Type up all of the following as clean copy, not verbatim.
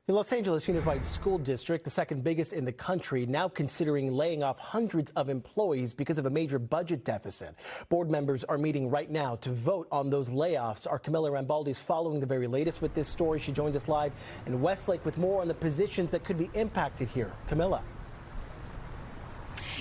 The Los Angeles Unified School District, the second biggest in the country, now considering laying off hundreds of employees because of a major budget deficit. Board members are meeting right now to vote on those layoffs. Our Camilla Rambaldi is following the very latest with this story. She joins us live in Westlake with more on the positions that could be impacted here. Camilla.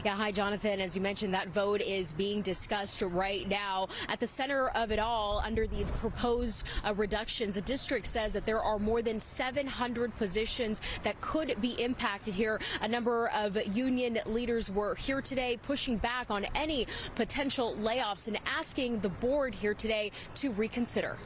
Yeah, hi, Jonathan. As you mentioned, that vote is being discussed right now. At the center of it all, under these proposed reductions, the district says that there are more than 700 positions that could be impacted here. A number of union leaders were here today pushing back on any potential layoffs and asking the board here today to reconsider.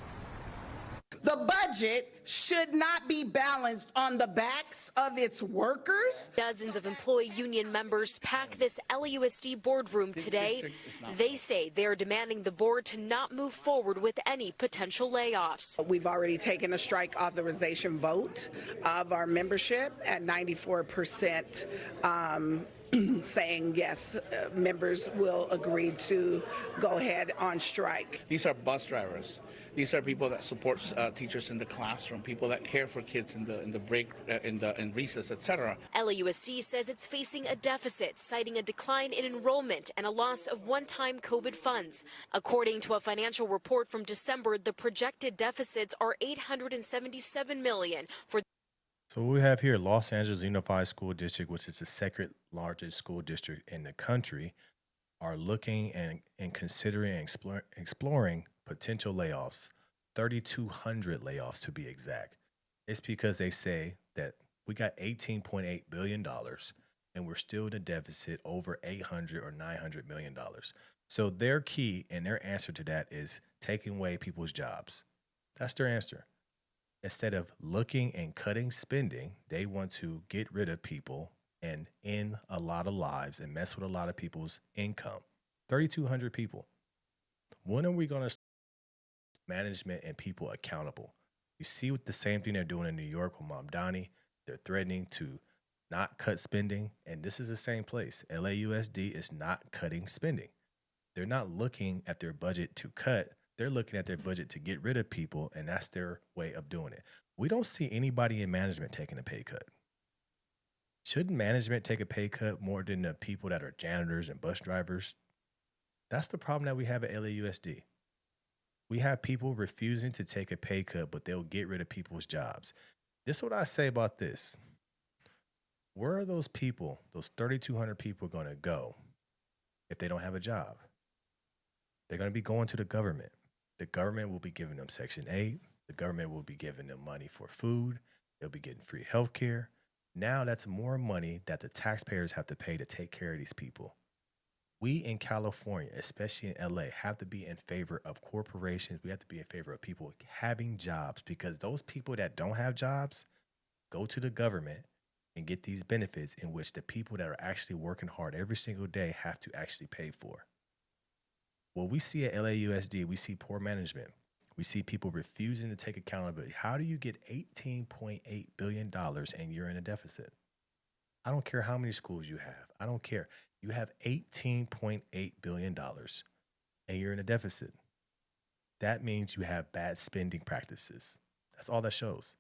The budget should not be balanced on the backs of its workers. Dozens of employee union members pack this LAUSD boardroom today. They say they are demanding the board to not move forward with any potential layoffs. We've already taken a strike authorization vote of our membership at 94%. Saying yes, members will agree to go ahead on strike. These are bus drivers. These are people that support teachers in the classroom, people that care for kids in the break, in recess, etc. LAUSD says it's facing a deficit, citing a decline in enrollment and a loss of one-time COVID funds. According to a financial report from December, the projected deficits are $877 million for. So what we have here, Los Angeles Unified School District, which is the second largest school district in the country, are looking and considering and exploring potential layoffs, 3,200 layoffs to be exact. It's because they say that we got $18.8 billion and we're still in a deficit over $800 or $900 million. So their key and their answer to that is taking away people's jobs. That's their answer. Instead of looking and cutting spending, they want to get rid of people and end a lot of lives and mess with a lot of people's income. 3,200 people. When are we going to management and people accountable? You see what the same thing they're doing in New York with Mamdani. They're threatening to not cut spending. And this is the same place. LAUSD is not cutting spending. They're not looking at their budget to cut. They're looking at their budget to get rid of people, and that's their way of doing it. We don't see anybody in management taking a pay cut. Shouldn't management take a pay cut more than the people that are janitors and bus drivers? That's the problem that we have at LAUSD. We have people refusing to take a pay cut, but they'll get rid of people's jobs. This is what I say about this. Where are those people, those 3,200 people, going to go if they don't have a job? They're going to be going to the government. The government will be giving them Section 8. The government will be giving them money for food. They'll be getting free health care. Now that's more money that the taxpayers have to pay to take care of these people. We in California, especially in LA, have to be in favor of corporations. We have to be in favor of people having jobs, because those people that don't have jobs go to the government and get these benefits in which the people that are actually working hard every single day have to actually pay for. What we see at LAUSD, we see poor management. We see people refusing to take accountability. How do you get $18.8 billion and you're in a deficit? I don't care how many schools you have. I don't care. You have $18.8 billion and you're in a deficit. That means you have bad spending practices. That's all that shows.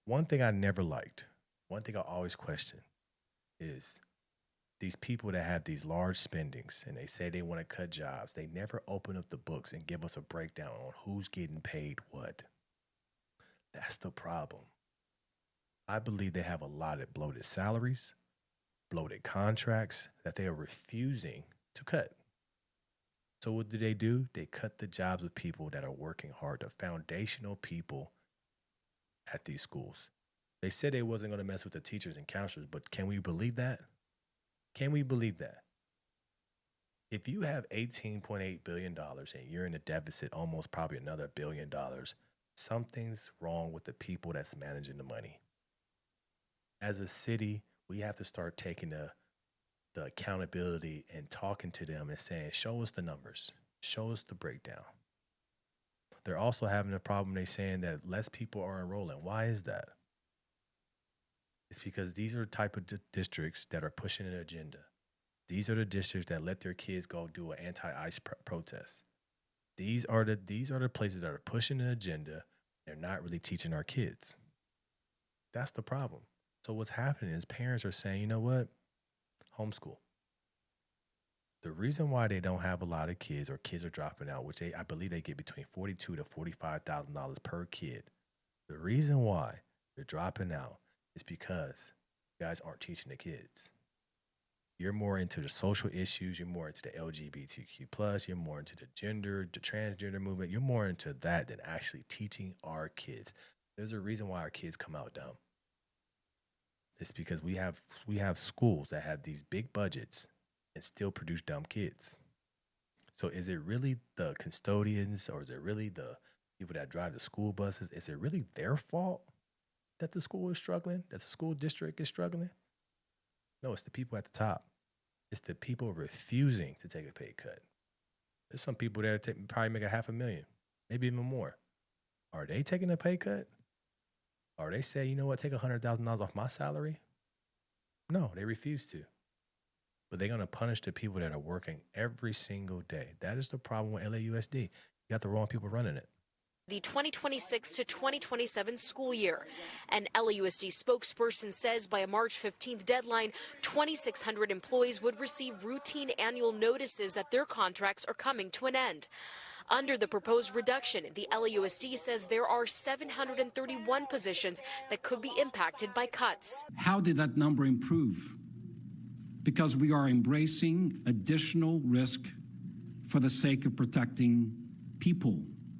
One thing I never liked, one thing I always question is these people that have these large spendings and they say they want to cut jobs, they never open up the books and give us a breakdown on who's getting paid what. That's the problem. I believe they have a lot of bloated salaries, bloated contracts that they are refusing to cut. So what do? They cut the jobs of people that are working hard, the foundational people at these schools. They said they wasn't going to mess with the teachers and counselors, but can we believe that? Can we believe that? If you have $18.8 billion and you're in a deficit, almost probably another $1 billion, something's wrong with the people that's managing the money. As a city, we have to start taking the accountability and talking to them and saying, show us the numbers, show us the breakdown. They're also having a problem. They're saying that less people are enrolling. Why is that? It's because these are the type of districts that are pushing an agenda. These are the districts that let their kids go do an anti-ICE protest. These are the places that are pushing an agenda. They're not really teaching our kids. That's the problem. So what's happening is parents are saying, you know what? Homeschool. The reason why they don't have a lot of kids or kids are dropping out, which I believe they get between $42,000 to $45,000 per kid. The reason why they're dropping out is because you guys aren't teaching the kids. You're more into the social issues. You're more into the LGBTQ+. You're more into the gender, the transgender movement. You're more into that than actually teaching our kids. There's a reason why our kids come out dumb. It's because we have schools that have these big budgets and still produce dumb kids. So is it really the custodians, or is it really the people that drive the school buses? Is it really their fault that the school is struggling, that the school district is struggling? No, it's the people at the top. It's the people refusing to take a pay cut. There's some people that probably make $500,000, maybe even more. Are they taking a pay cut? Or they say, you know what, take $100,000 off my salary? No, they refuse to. But they're going to punish the people that are working every single day. That is the problem with LAUSD. You got the wrong people running it. The 2026 to 2027 school year. An LAUSD spokesperson says by a March 15th deadline, 2,600 employees would receive routine annual notices that their contracts are coming to an end. Under the proposed reduction, the LAUSD says there are 731 positions that could be impacted by cuts. How did that number improve? Because we are embracing additional risk for the sake of protecting people,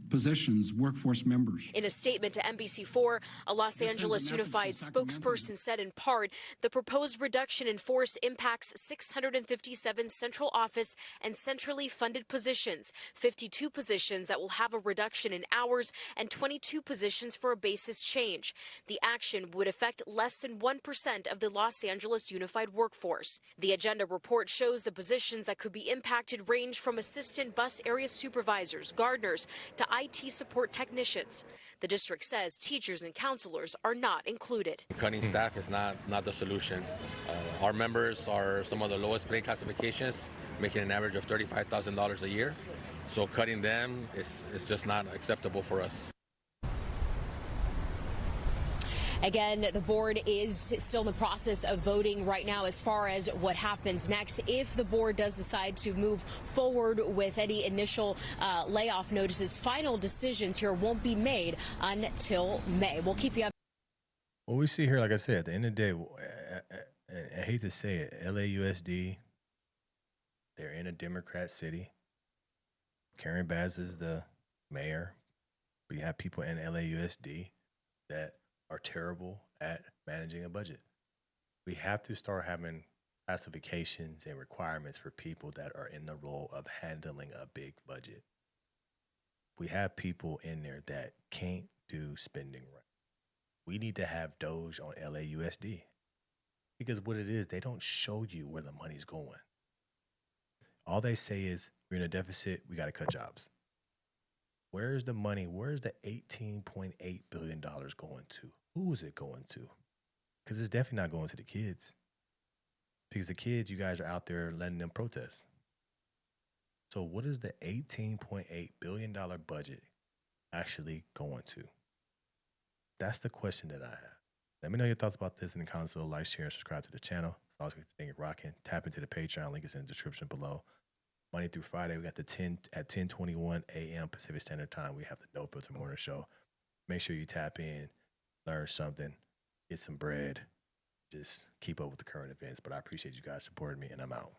positions, workforce members. In a statement to NBC4, a Los Angeles Unified spokesperson said in part, the proposed reduction in force impacts 657 central office and centrally funded positions, 52 positions that will have a reduction in hours, and 22 positions for a basis change. The action would affect less than 1% of the Los Angeles Unified workforce. The agenda report shows the positions that could be impacted range from assistant bus area supervisors, gardeners, to IT support technicians. The district says teachers and counselors are not included. Cutting staff is not the solution. Our members are some of the lowest paid classifications, making an average of $35,000 a year. So cutting them is just not acceptable for us. Again, the board is still in the process of voting right now as far as what happens next. If the board does decide to move forward with any initial layoff notices, final decisions here won't be made until May. We'll keep you up. What we see here, like I said, at the end of the day, I hate to say it, LAUSD, they're in a Democrat city. Karen Bass is the mayor. We have people in LAUSD that are terrible at managing a budget. We have to start having classifications and requirements for people that are in the role of handling a big budget. We have people in there that can't do spending right. We need to have Doge on LAUSD, because what it is, they don't show you where the money's going. All they say is, we're in a deficit, we got to cut jobs. Where's the money? Where's the $18.8 billion going to? Who is it going to? Because it's definitely not going to the kids. Because the kids, you guys are out there letting them protest. So what is the $18.8 billion budget actually going to? That's the question that I have. Let me know your thoughts about this in the comments below. Like, share, and subscribe to the channel. It's always good to think it rocking. Tap into the Patreon. Link is in the description below. Monday through Friday, we got at 10:21 a.m. Pacific Standard Time. We have the No Filter Morning Show. Make sure you tap in, learn something, get some bread. Just keep up with the current events. But I appreciate you guys supporting me, and I'm out.